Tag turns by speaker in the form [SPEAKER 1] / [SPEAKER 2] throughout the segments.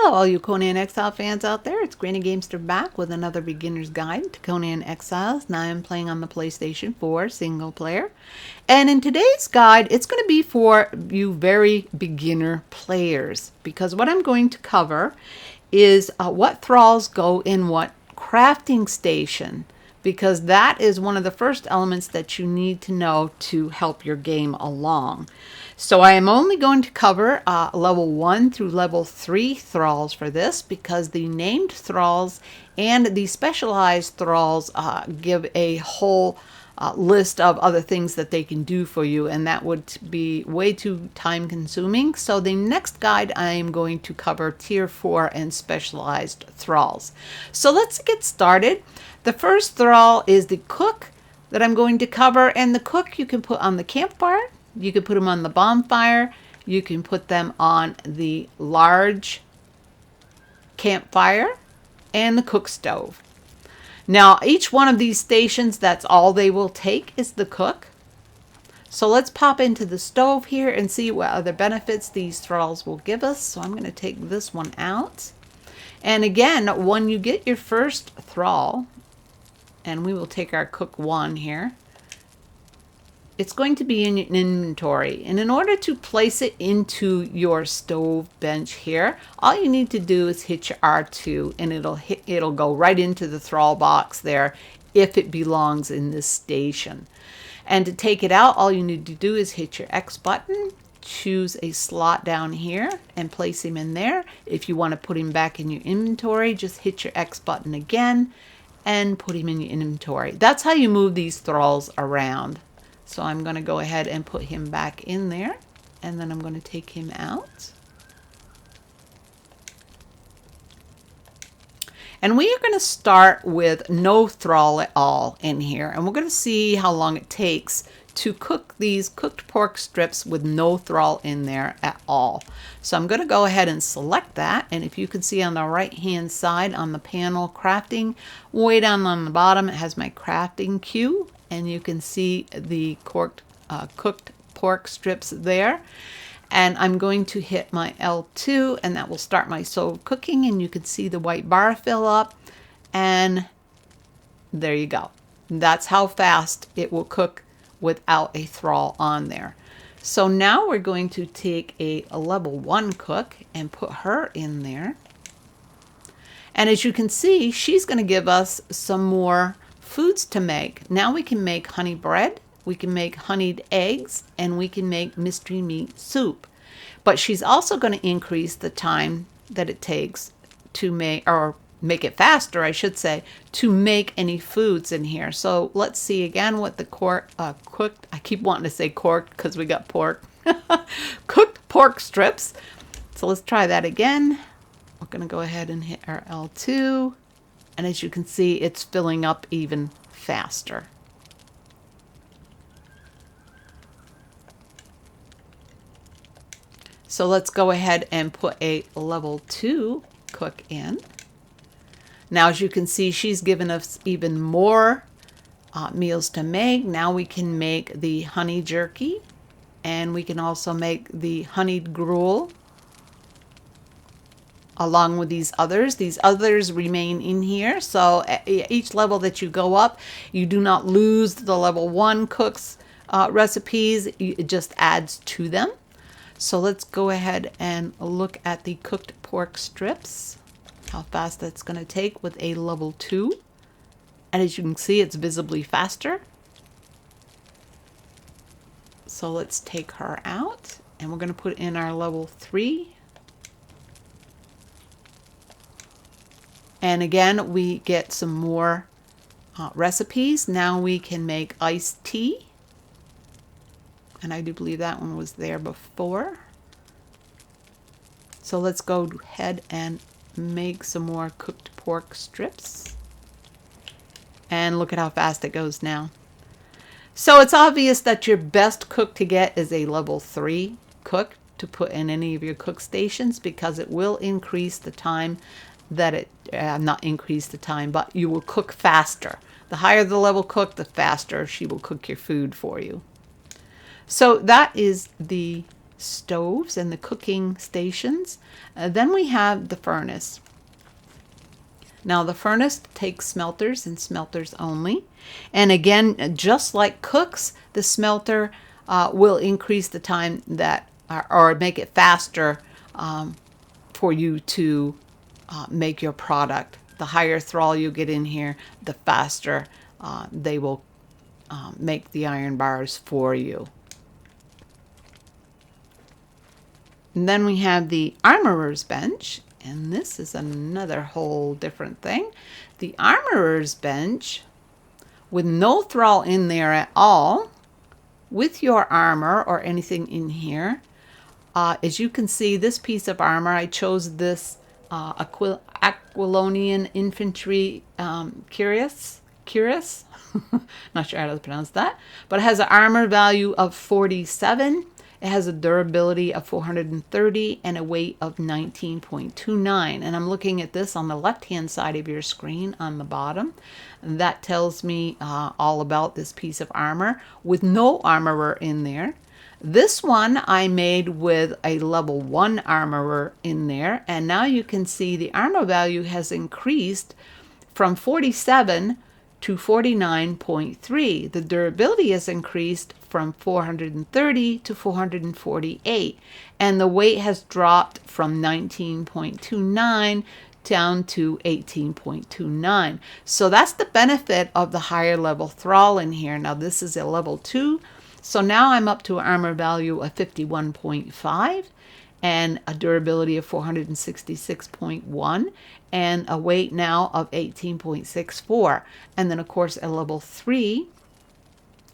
[SPEAKER 1] Hello all you Conan Exile fans out there, it's Granny Gamester back with another beginner's guide to Conan Exiles. Now I'm playing on the PlayStation 4 single player. And in today's guide, it's going to be for you very beginner players. Because what I'm going to cover is what thralls go in what crafting station. Because that is one of the first elements that you need to know to help your game along. So I am only going to cover level 1 through level 3 thralls for this, because the named thralls and the specialized thralls give a whole list of other things that they can do for you, and that would be way too time consuming. So the next guide I am going to cover tier 4 and specialized thralls. So let's get started. The first thrall is the cook that I'm going to cover, and the cook you can put on the campfire, you can put them on the bonfire, you can put them on the large campfire and the cook stove. Now each one of these stations, that's all they will take is the cook. So let's pop into the stove here and see what other benefits these thralls will give us. So I'm going to take this one out. And again, when you get your first thrall, and we will take our cook 1 here, it's going to be in your inventory. And in order to place it into your stove bench here, all you need to do is hit your R2 and it'll go right into the thrall box there if it belongs in this station. And to take it out, all you need to do is hit your X button, choose a slot down here and place him in there. If you want to put him back in your inventory, just hit your X button again and put him in your inventory. That's how you move these thralls around. So I'm going to go ahead and put him back in there, and then I'm going to take him out. And we are going to start with no thrall at all in here, and we're going to see how long it takes to cook these cooked pork strips with no thrall in there at all. So I'm going to go ahead and select that, and if you can see on the right hand side on the panel crafting, way down on the bottom it has my crafting queue, and you can see the cooked pork strips there. And I'm going to hit my L2, and that will start my stove cooking, and you can see the white bar fill up, and there you go. That's how fast it will cook without a thrall on there. So now we're going to take a level 1 cook and put her in there. And as you can see, she's going to give us some more foods to make. Now we can make honey bread, we can make honeyed eggs, and we can make mystery meat soup. But she's also going to increase the time that it takes to make, or make it faster, I should say, to make any foods in here. So let's see again what the cooked, I keep wanting to say corked because we got pork, cooked pork strips. So let's try that again. We're going to go ahead and hit our L2. And as you can see, it's filling up even faster. So let's go ahead and put a level 2 cook in. Now, as you can see, she's given us even more meals to make. Now we can make the honey jerky, and we can also make the honeyed gruel along with these others. These others remain in here. So at each level that you go up, you do not lose the level 1 cooks recipes. It just adds to them. So let's go ahead and look at the cooked pork strips, how fast that's going to take with a level 2. And as you can see, it's visibly faster. So let's take her out, and we're going to put in our level 3. And again, we get some more recipes. Now we can make iced tea. And I do believe that one was there before. So let's go ahead and make some more cooked pork strips. And look at how fast it goes now. So it's obvious that your best cook to get is a level 3 cook to put in any of your cook stations, because it will increase the time that it, not increase the time, but you will cook faster. The higher the level cook, the faster she will cook your food for you. So that is the stoves and the cooking stations. Then we have the furnace. Now the furnace takes smelters and smelters only. And again, just like cooks, the smelter will increase the time that, or make it faster for you to make your product. The higher thrall you get in here, the faster they will make the iron bars for you. And then we have the armorer's bench, and this is another whole different thing. The armorer's bench, with no thrall in there at all, with your armor or anything in here. As you can see, this piece of armor, I chose this Aquilonian infantry cuirass. Not sure how to pronounce that, but it has an armor value of 47. It has a durability of 430 and a weight of 19.29. And I'm looking at this on the left-hand side of your screen on the bottom. That tells me all about this piece of armor with no armorer in there. This one I made with a level 1 armorer in there. And now you can see the armor value has increased from 47 to 49.3. The durability has increased from 430 to 448, and the weight has dropped from 19.29 down to 18.29. So that's the benefit of the higher level thrall in here. Now this is a level 2, so now I'm up to an armor value of 51.5 and a durability of 466.1 and a weight now of 18.64. And then of course at level 3,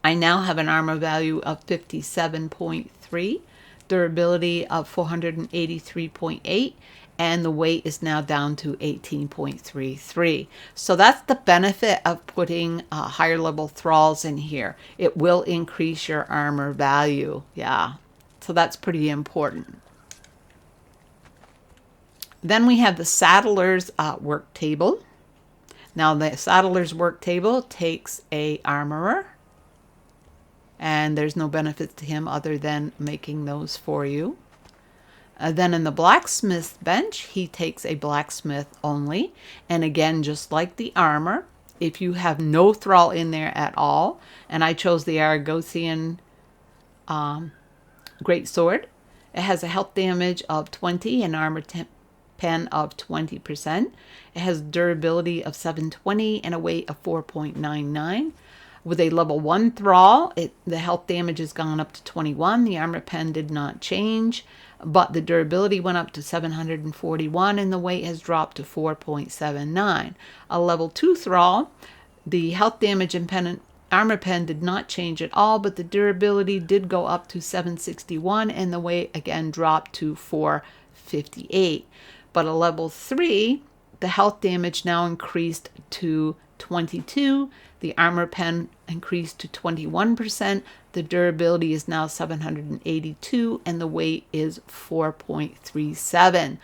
[SPEAKER 1] I now have an armor value of 57.3, durability of 483.8, and the weight is now down to 18.33. So that's the benefit of putting higher level thralls in here. It will increase your armor value. Yeah, so that's pretty important. Then we have the saddler's work table. Now the saddler's work table takes a armorer, and there's no benefits to him other than making those for you. Then in the blacksmith bench, he takes a blacksmith only. And again, just like the armor, if you have no thrall in there at all, and I chose the Argosian greatsword, it has a health damage of 20 and armor pen of 20%. It has durability of 720 and a weight of 4.99. With a level 1 thrall, the health damage has gone up to 21. The armor pen did not change, but the durability went up to 741 and the weight has dropped to 4.79. A level 2 thrall, the health damage and armor pen did not change at all, but the durability did go up to 761 and the weight again dropped to 458. But a level 3, the health damage now increased to 22. The armor pen increased to 21%. The durability is now 782 and the weight is 4.37.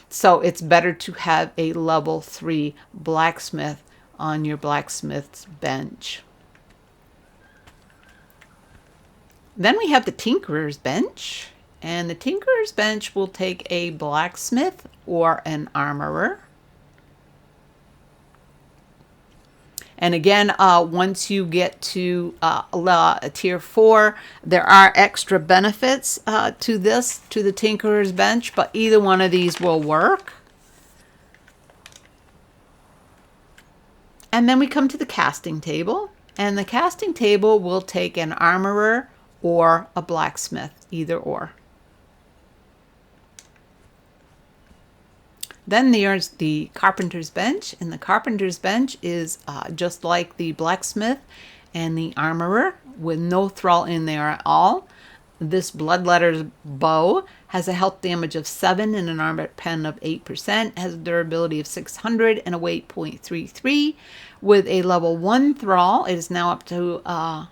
[SPEAKER 1] So it's better to have a level 3 blacksmith on your blacksmith's bench. Then we have the tinkerer's bench. And the tinkerer's bench will take a blacksmith or an armorer. And again, once you get to tier 4, there are extra benefits to the tinkerer's bench, but either one of these will work. And then we come to the casting table, and the casting table will take an armorer or a blacksmith, either or. Then there's the carpenter's bench, and the carpenter's bench is just like the blacksmith and the armorer with no thrall in there at all. This bloodletter's bow has a health damage of 7 and an armor pen of 8%, has a durability of 600 and a weight 0.33. With a level 1 thrall, it is now up to a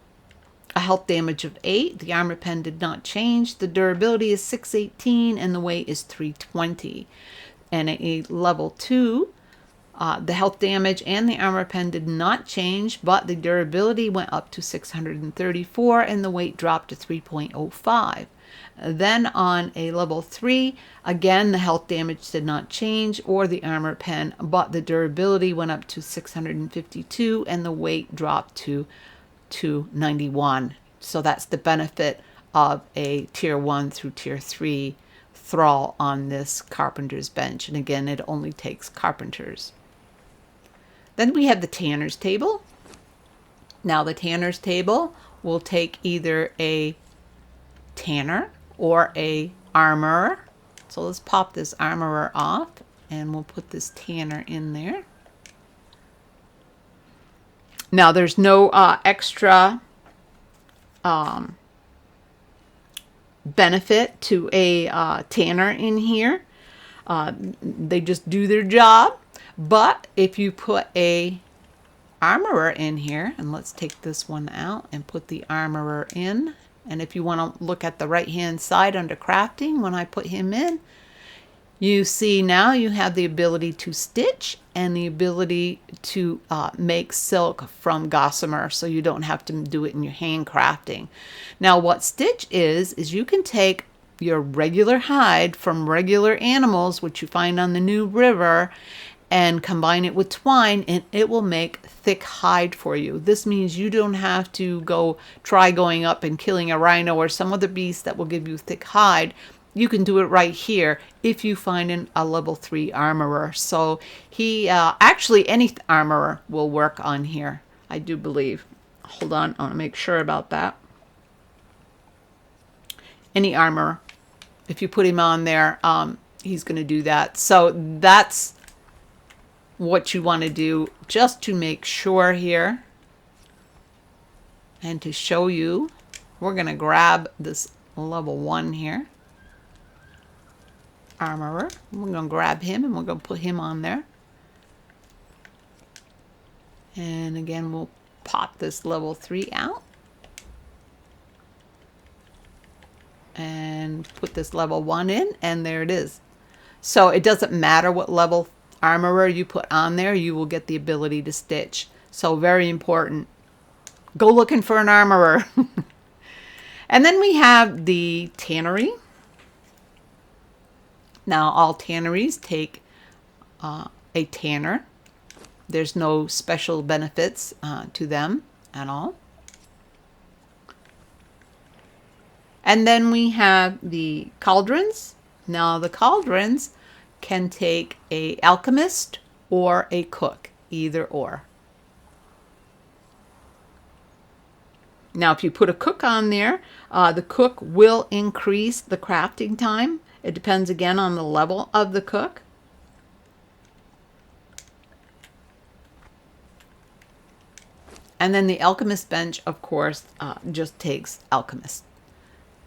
[SPEAKER 1] health damage of 8. The armor pen did not change. The durability is 618 and the weight is 320. And a level 2, the health damage and the armor pen did not change, but the durability went up to 634 and the weight dropped to 3.05. Then on a level 3, again, the health damage did not change or the armor pen, but the durability went up to 652 and the weight dropped to 291. So that's the benefit of a tier 1 through tier 3 thrall on this carpenter's bench. And again, it only takes carpenters. Then we have the tanner's table. Now the tanner's table will take either a tanner or a armorer. So let's pop this armorer off and we'll put this tanner in there. Now there's no extra benefit to a tanner in here. They just do their job. But if you put a armorer in here, and let's take this one out and put the armorer in. And if you want to look at the right hand side under crafting, when I put him in, you see now you have the ability to stitch and the ability to make silk from gossamer, so you don't have to do it in your hand crafting. Now what stitch is you can take your regular hide from regular animals, which you find on the New River, and combine it with twine, and it will make thick hide for you. This means you don't have to try going up and killing a rhino or some other beast that will give you thick hide. You can do it right here if you find a level 3 armorer. So he, actually any armorer will work on here, I do believe. Hold on, I want to make sure about that. Any armorer, if you put him on there, he's going to do that. So that's what you want to do just to make sure here. And to show you, we're going to grab this level 1 here. Armorer. We're going to grab him and we're going to put him on there. And again, we'll pop this level 3 out. And put this level 1 in, and there it is. So it doesn't matter what level armorer you put on there, you will get the ability to stitch. So very important. Go looking for an armorer. And then we have the tannery. Now all tanneries take a tanner. There's no special benefits to them at all. And then we have the cauldrons. Now the cauldrons can take a alchemist or a cook, either or. Now if you put a cook on there, the cook will increase the crafting time. It depends again on the level of the cook. And then the alchemist bench, of course, just takes alchemist.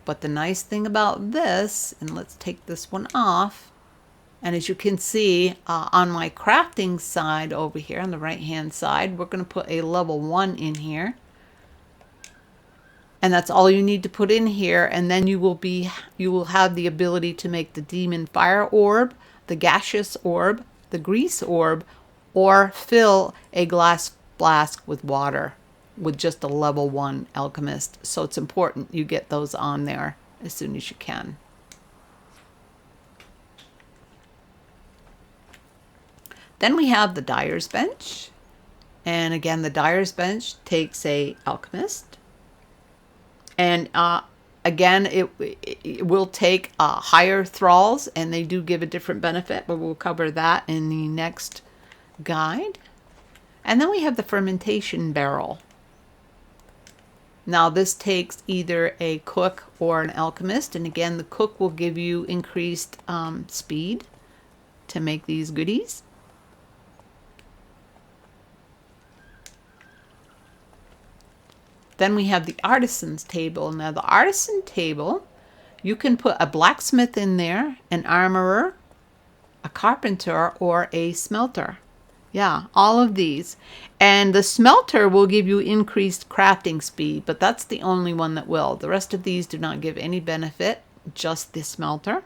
[SPEAKER 1] But the nice thing about this, and let's take this one off, and as you can see on my crafting side over here on the right hand side, we're going to put a level 1 in here. And that's all you need to put in here, and then you will have the ability to make the demon fire orb, the gaseous orb, the grease orb, or fill a glass flask with water with just a level 1 alchemist. So it's important you get those on there as soon as you can. Then we have the dyer's bench. And again, the dyer's bench takes a alchemist. And again, it will take higher thralls, and they do give a different benefit, but we'll cover that in the next guide. And then we have the fermentation barrel. Now this takes either a cook or an alchemist, and again the cook will give you increased speed to make these goodies. Then we have the artisans table. Now the artisan table, you can put a blacksmith in there, an armorer, a carpenter, or a smelter. Yeah, all of these. And the smelter will give you increased crafting speed, but that's the only one that will. The rest of these do not give any benefit, just the smelter.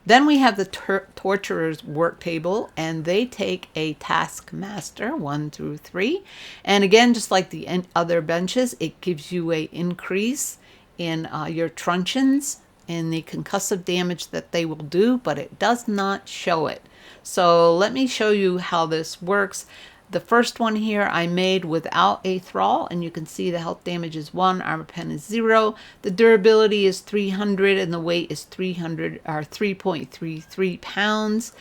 [SPEAKER 1] Then we have the torturer's work table, and they take a taskmaster 1 through 3. And again, just like the other benches, it gives you a increase in your truncheons and the concussive damage that they will do, but it does not show it. So let me show you how this works. The first one here I made without a thrall, and you can see the health damage is 1, armor pen is 0, the durability is 300, and the weight is 3.33 pounds.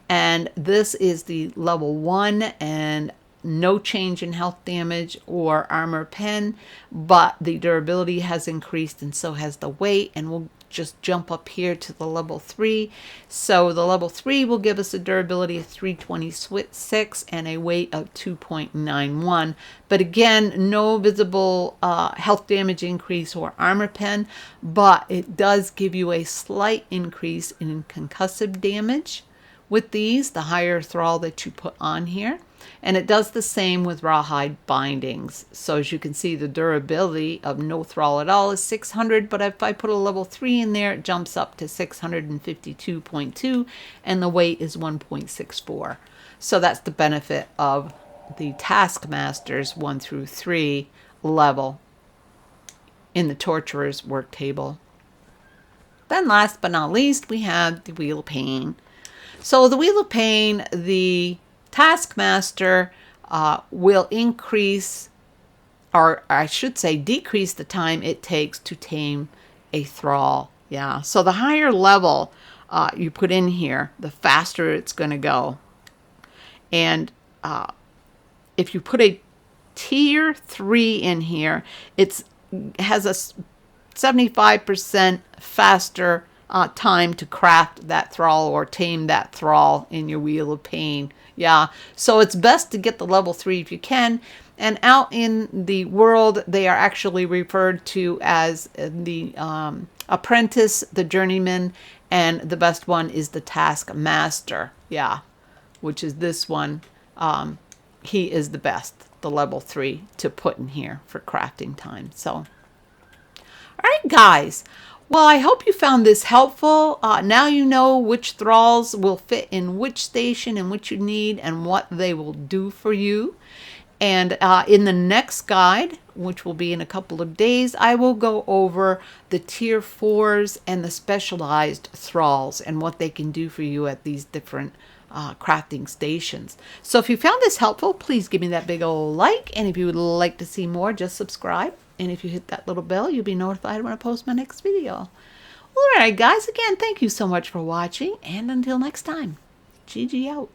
[SPEAKER 1] And this is the level 1, and no change in health damage or armor pen, but the durability has increased and so has the weight. And we'll just jump up here to the level 3. So the level 3 will give us a durability of 326 and a weight of 2.91. But again, no visible health damage increase or armor pen, but it does give you a slight increase in concussive damage with these, the higher thrall that you put on here. And it does the same with rawhide bindings. So as you can see, the durability of no thrall at all is 600, but if I put a level 3 in there, it jumps up to 652.2, and the weight is 1.64. So that's the benefit of the Taskmasters 1 through 3 level in the Torturer's work table. Then last but not least, we have the Wheel of Pain. So the Wheel of Pain, the Taskmaster will increase, or I should say decrease, the time it takes to tame a thrall. Yeah, so the higher level you put in here, the faster it's going to go. And if you put a tier 3 in here, it has a 75% faster time to craft that thrall or tame that thrall in your Wheel of Pain. Yeah, so it's best to get the level 3 if you can. And out in the world, they are actually referred to as the apprentice, the journeyman, and the best one is the taskmaster. Yeah, which is this one. He is the best, the level 3 to put in here for crafting time. So, all right, guys. Well, I hope you found this helpful. Now you know which thralls will fit in which station and what you need and what they will do for you. And in the next guide, which will be in a couple of days, I will go over the tier 4s and the specialized thralls and what they can do for you at these different crafting stations. So if you found this helpful, please give me that big old like. And if you would like to see more, just subscribe. And if you hit that little bell, you'll be notified when I post my next video. All right, guys, again, thank you so much for watching. And until next time, GG out.